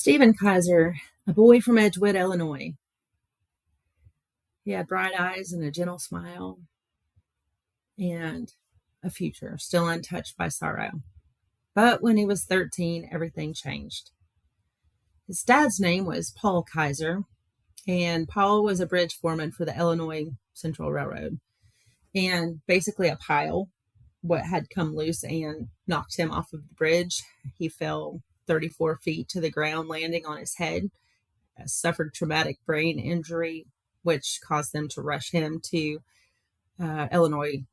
Stephen Kaiser, a boy from Edgewood, Illinois. He had bright eyes and a gentle smile and a future still untouched by sorrow. But when he was 13, everything changed. His dad's name was Paul Kaiser, and Paul was a bridge foreman for the Illinois Central Railroad. And basically a pile what had come loose and knocked him off of the bridge. He fell 34 feet to the ground, landing on his head, suffered traumatic brain injury, which caused them to rush him to Illinois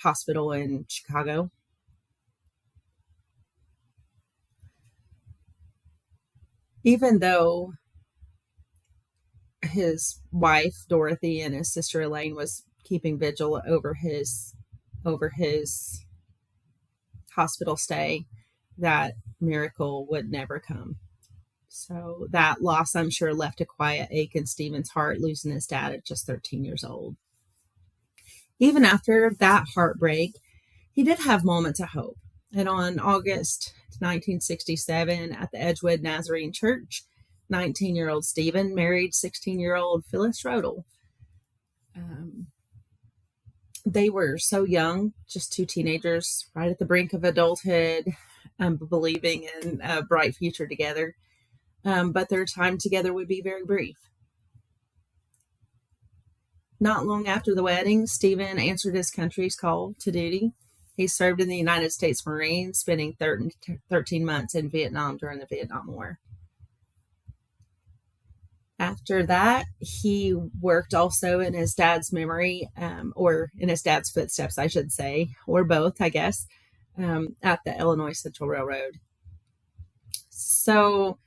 hospital in Chicago. Even though his wife, Dorothy, and his sister, Elaine, was keeping vigil over his hospital stay, that miracle would never come. So that loss, I'm sure, left a quiet ache in Stephen's heart, losing his dad at just 13 years old. Even after that heartbreak, he did have moments of hope. And on August 1967, at the Edgewood Nazarene Church, 19-year-old Stephen married 16-year-old Phyllis Roedl. They were so young, just two teenagers, right at the brink of adulthood, believing in a bright future together. But their time together would be very brief. Not long after the wedding, Stephen answered his country's call to duty. He served in the United States Marines, spending 13 months in Vietnam during the Vietnam War. After that, he worked also in his dad's memory, or in his dad's footsteps, I should say, or both, I guess, at the Illinois Central Railroad. So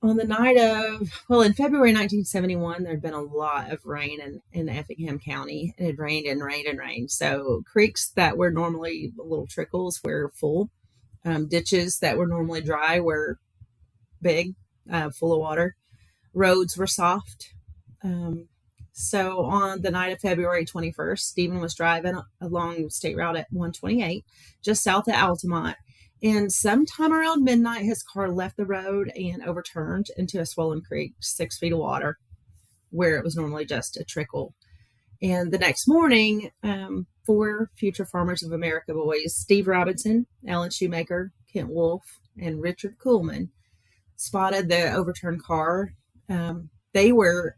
on the night of, in February 1971, there had been a lot of rain in Effingham County. It had rained and rained and rained. So creeks that were normally little trickles were full. Ditches that were normally dry were big, full of water. Roads were soft. So on the night of February 21st, Stephen was driving along State Route at 128, just south of Altamont. And sometime around midnight, his car left the road and overturned into a swollen creek, 6 feet of water, where it was normally just a trickle. And the next morning, 4 future Farmers of America boys, Steve Robinson, Alan Shoemaker, Kent Wolf, and Richard Kuhlman, spotted the overturned car. They were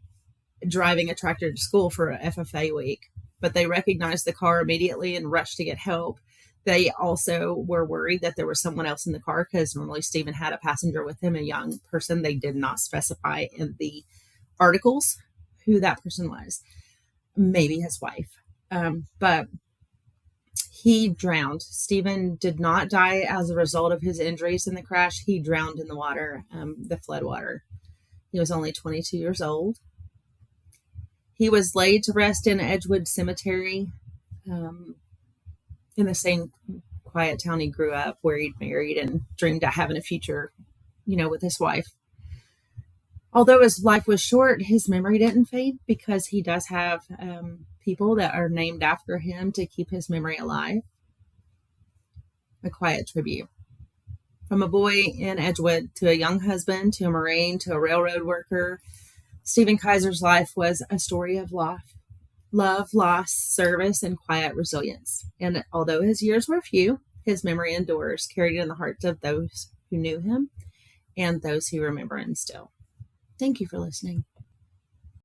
driving a tractor to school for FFA week, but they recognized the car immediately and rushed to get help. They also were worried that there was someone else in the car because normally Stephen had a passenger with him, a young person. They did not specify in the articles who that person was. Maybe his wife. But he drowned. Stephen did not die as a result of his injuries in the crash. He drowned in the water, the floodwater. He was only 22 years old. He was laid to rest in Edgewood Cemetery, in the same quiet town he grew up, where he'd married and dreamed of having a future, with his wife. Although his life was short, his memory didn't fade because he does have people that are named after him to keep his memory alive. A quiet tribute. From a boy in Edgewood to a young husband, to a Marine, to a railroad worker, Stephen Kaiser's life was a story of love, loss, service, and quiet resilience. And although his years were few, his memory endures, carried in the hearts of those who knew him and those who remember him still. Thank you for listening.